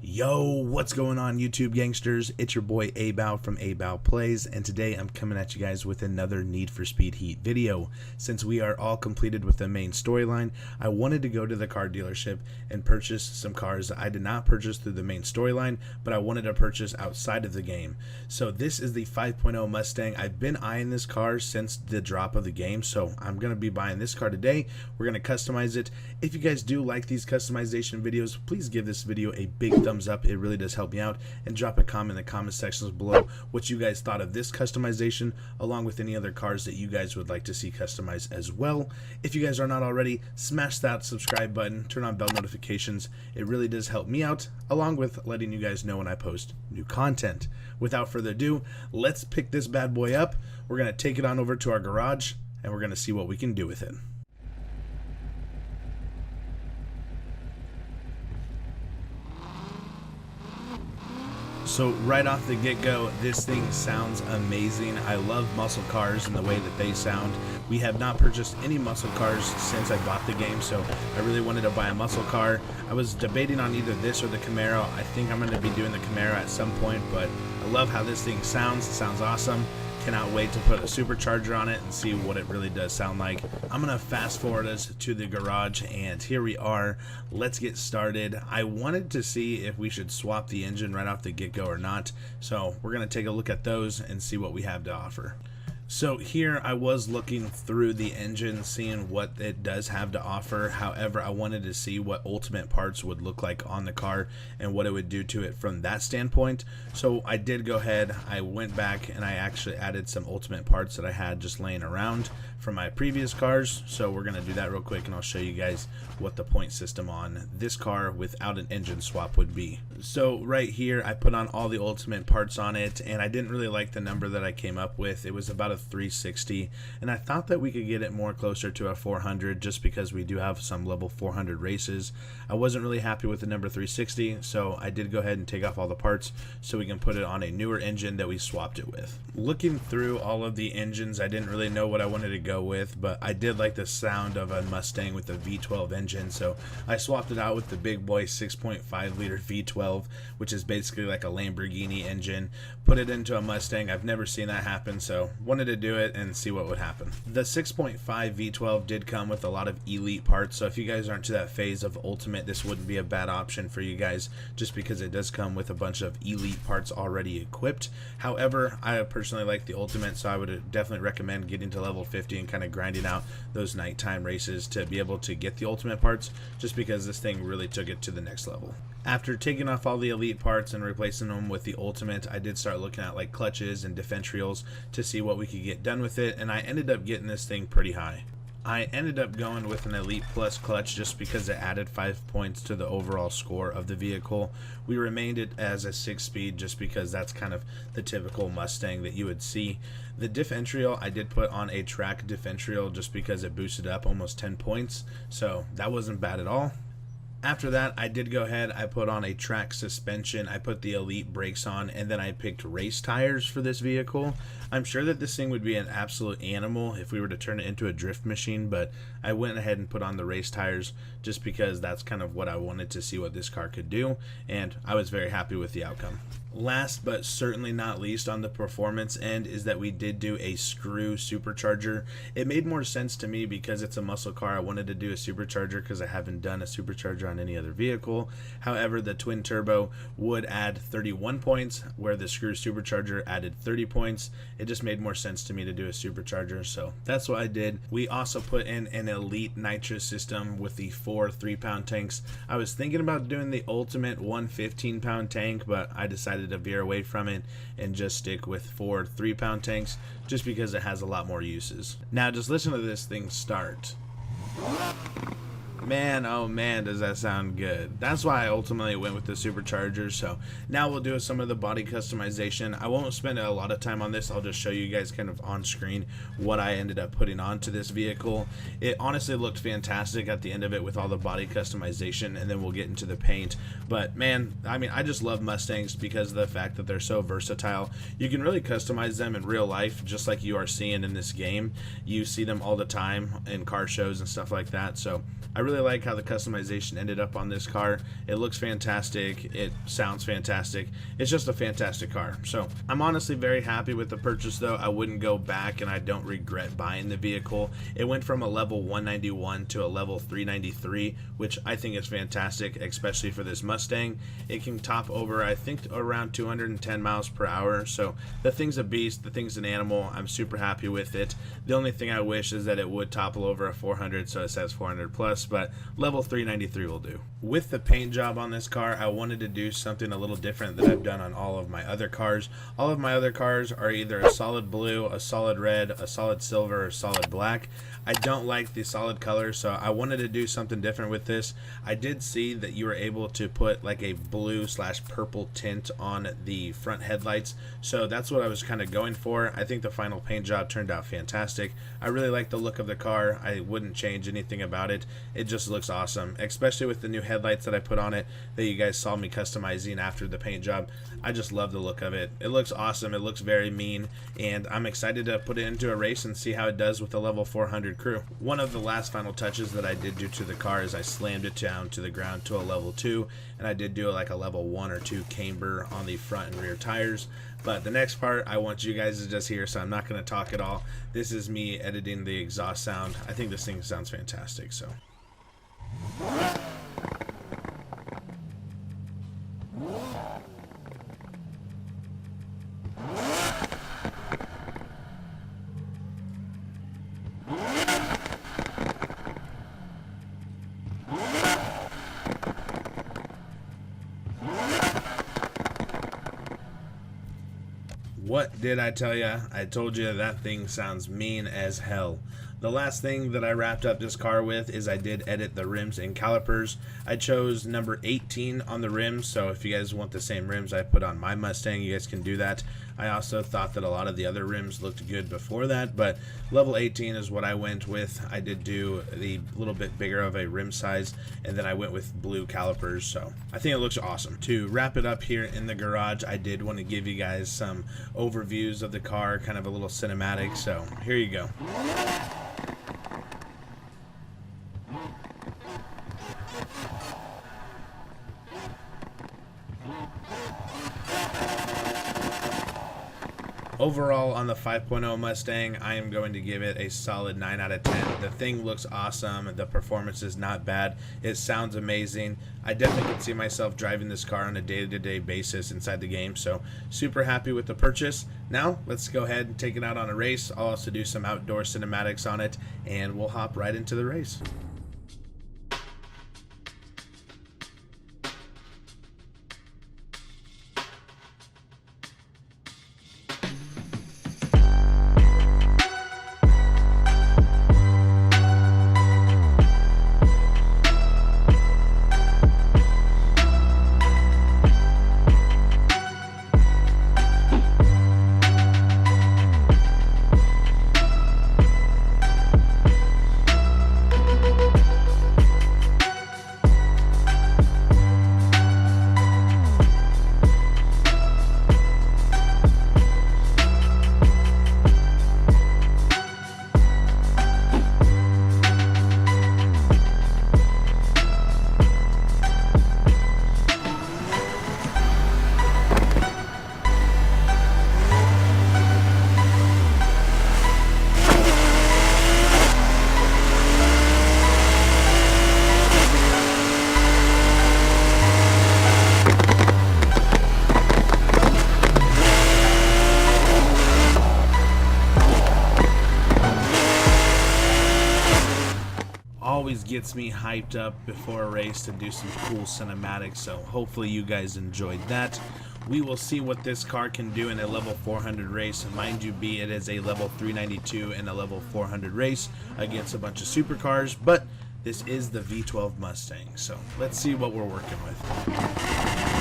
Yo, what's going on, YouTube gangsters? It's your boy Abow from Abow Plays, and today I'm coming at you guys with another Need for Speed Heat video. Since we are all completed with the main storyline, I wanted to go to the car dealership and purchase some cars that I did not purchase through the main storyline, but I wanted to purchase outside of the game. So this is the 5.0 Mustang. I've been eyeing this car since the drop of the game, so I'm going to be buying this car today. We're going to customize it. If you guys do like these customization videos, please give this video a big thumbs up. It really does help me out, and drop a comment in the comment sections below what you guys thought of this customization, along with any other cars that you guys would like to see customized as well. If you guys are not already, smash that subscribe button, turn on bell notifications. It really does help me out, along with letting you guys know when I post new content. Without further ado, let's pick this bad boy up. We're going to take it on over to our garage, and we're going to see what we can do with it. So right off the get-go, this thing sounds amazing. I love muscle cars and the way that they sound. We have not purchased any muscle cars since I bought the game, so I really wanted to buy a muscle car. I was debating on either this or the Camaro. I think I'm going to be doing the Camaro at some point, but I love how this thing sounds. It sounds awesome. Cannot wait to put a supercharger on it and see what it really does sound like. I'm gonna fast forward us to the garage, and here we are. Let's get started. I wanted to see if we should swap the engine right off the get-go or not, so we're gonna take a look at those and see what we have to offer. So here I was looking through the engine, seeing what it does have to offer. However, I wanted to see what ultimate parts would look like on the car and what it would do to it from that standpoint. So I did go ahead, I went back and I actually added some ultimate parts that I had just laying around from my previous cars. So we're gonna do that real quick and I'll show you guys what the point system on this car without an engine swap would be. So right here I put on all the ultimate parts on it, and I didn't really like the number that I came up with. It was about a 360, and I thought that we could get it more closer to a 400 just because we do have some level 400 races. I wasn't really happy with the number 360, so I did go ahead and take off all the parts so we can put it on a newer engine that we swapped it with. Looking through all of the engines, I didn't really know what I wanted to go with, but I did like the sound of a Mustang with a V12 engine, so I swapped it out with the big boy 6.5 liter V12, which is basically like a Lamborghini engine. Put it into a Mustang. I've never seen that happen, so wanted to do it and see what would happen. The 6.5 V12 did come with a lot of elite parts, so if you guys aren't to that phase of ultimate, this wouldn't be a bad option for you guys, just because it does come with a bunch of elite parts already equipped. However, I personally like the ultimate, so I would definitely recommend getting to level 50 and kind of grinding out those nighttime races to be able to get the ultimate parts, just because this thing really took it to the next level. After taking off all the elite parts and replacing them with the ultimate, I did start looking at like clutches and differentials to see what we could get done with it, and I ended up getting this thing pretty high. I ended up going with an Elite Plus clutch just because it added 5 points to the overall score of the vehicle. We remained it as a 6-speed just because that's kind of the typical Mustang that you would see. The differential, I did put on a track differential just because it boosted up almost 10 points, so that wasn't bad at all. After that, I did go ahead, I put on a track suspension, I put the elite brakes on, and then I picked race tires for this vehicle. I'm sure that this thing would be an absolute animal if we were to turn it into a drift machine, but I went ahead and put on the race tires just because that's kind of what I wanted to see what this car could do, and I was very happy with the outcome. Last but certainly not least on the performance end is that we did do a screw supercharger. It made more sense to me because it's a muscle car. I wanted to do a supercharger because I haven't done a supercharger on any other vehicle. However, the twin turbo would add 31 points where the screw supercharger added 30 points. It just made more sense to me to do a supercharger, so that's what I did. We also put in an elite nitrous system with the 4 3-pound tanks. I was thinking about doing the ultimate 1 15-pound tank, but I decided to veer away from it and just stick with 4 3-pound tanks just because it has a lot more uses. Now just listen to this thing start. Man, oh man, does that sound good. That's why I ultimately went with the supercharger. So now we'll do some of the body customization. I won't spend a lot of time on this. I'll just show you guys kind of on screen what I ended up putting onto this vehicle. It honestly looked fantastic at the end of it with all the body customization, and then we'll get into the paint. But man, I mean, I just love Mustangs because of the fact that they're so versatile. You can really customize them in real life, just like you are seeing in this game. You see them all the time in car shows and stuff like that. So I really like how the customization ended up on this car. It looks fantastic, it sounds fantastic, it's just a fantastic car. So I'm honestly very happy with the purchase though. I wouldn't go back and I don't regret buying the vehicle. It went from a level 191 to a level 393, which I think is fantastic, especially for this Mustang. It can top over, I think, around 210 miles per hour. So the thing's a beast, the thing's an animal. I'm super happy with it. The only thing I wish is that it would topple over a 400, so it says 400 plus, but level 393 will do. With the paint job on this car, I wanted to do something a little different that I've done on all of my other cars. All of my other cars are either a solid blue, a solid red, a solid silver, or solid black. I don't like the solid color, so I wanted to do something different with this. I did see that you were able to put like a blue / purple tint on the front headlights, so that's what I was kind of going for. I think the final paint job turned out fantastic. I really like the look of the car. I wouldn't change anything about it. It just looks awesome, especially with the new headlights that I put on it that you guys saw me customizing after the paint job. I just love the look of it. It looks awesome. It looks very mean, and I'm excited to put it into a race and see how it does with the level 400 crew. One of the last final touches that I did do to the car is I slammed it down to the ground to a level 2, and I did do like a level 1 or 2 camber on the front and rear tires. But the next part I want you guys to just hear, so I'm not going to talk at all. This is me editing the exhaust sound. I think this thing sounds fantastic. So what did I tell you? I told you that thing sounds mean as hell. The last thing that I wrapped up this car with is I did edit the rims and calipers. I chose number 18 on the rims, so if you guys want the same rims I put on my Mustang, you guys can do that. I also thought that a lot of the other rims looked good before that, but level 18 is what I went with. I did do the little bit bigger of a rim size, and then I went with blue calipers, so I think it looks awesome. To wrap it up here in the garage, I did want to give you guys some overviews of the car, kind of a little cinematic, so here you go. Overall, on the 5.0 Mustang, I am going to give it a solid 9 out of 10. The thing looks awesome. The performance is not bad. It sounds amazing. I definitely can see myself driving this car on a day-to-day basis inside the game, so super happy with the purchase. Now, let's go ahead and take it out on a race. I'll also do some outdoor cinematics on it, and we'll hop right into the race. Always gets me hyped up before a race to do some cool cinematics, so hopefully you guys enjoyed that. We will see what this car can do in a level 400 race. Mind you, it is a level 392 in a level 400 race against a bunch of supercars, but this is the V12 Mustang, so let's see what we're working with.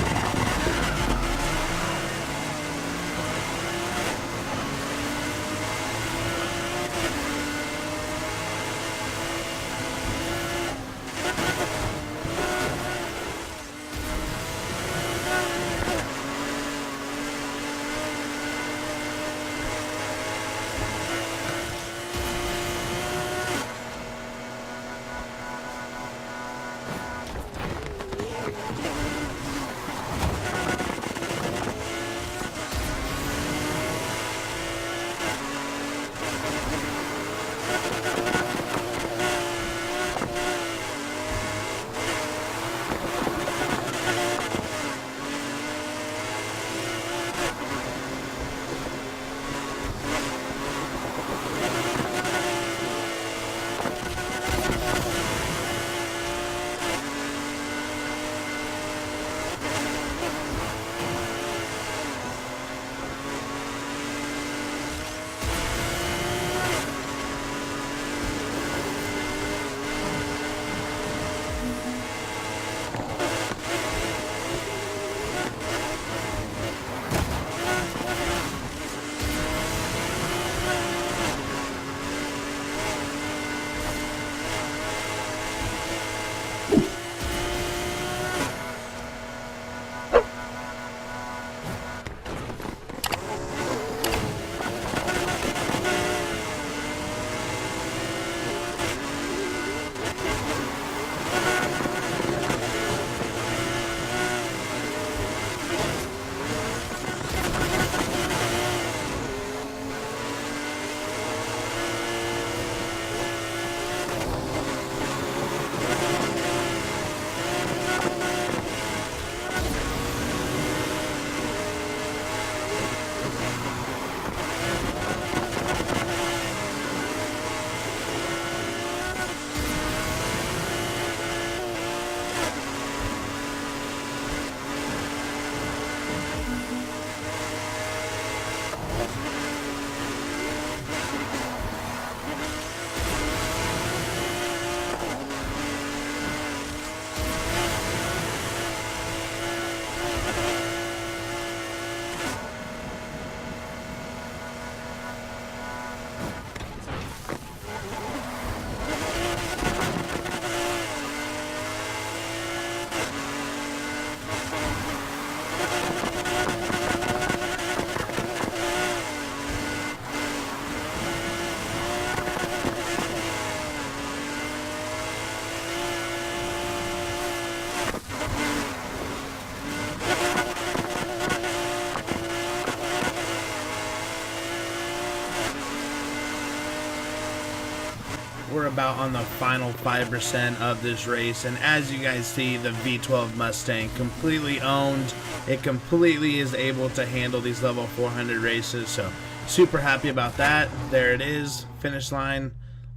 we're about on the final 5% of this race, and as you guys see, the V12 Mustang completely owned. It completely is able to handle these level 400 races, so super happy about that. There it is, finish line.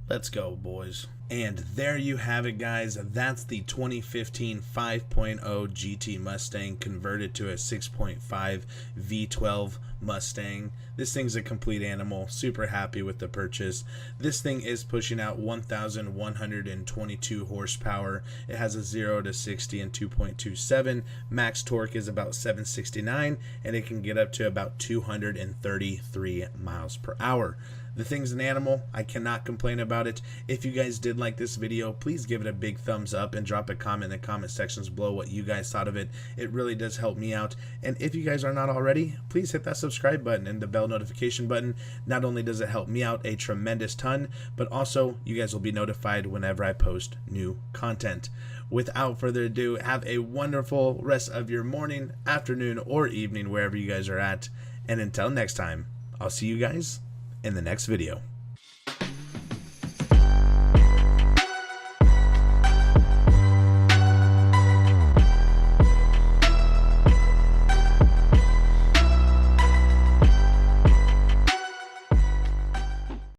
Let's go, boys. And there you have it, guys. That's the 2015 5.0 GT Mustang converted to a 6.5 V12 Mustang. This thing's a complete animal. Super happy with the purchase. This thing is pushing out 1,122 horsepower. It has a 0 to 60 in 2.27. Max torque is about 769, and it can get up to about 233 miles per hour. The thing's an animal. I cannot complain about it. If you guys did like this video, please give it a big thumbs up and drop a comment in the comment sections below what you guys thought of it. It really does help me out. And if you guys are not already, please hit that subscribe button and the bell notification button. Not only does it help me out a tremendous ton, but also you guys will be notified whenever I post new content. Without further ado, have a wonderful rest of your morning, afternoon, or evening, wherever you guys are at. And until next time, I'll see you guys in the next video.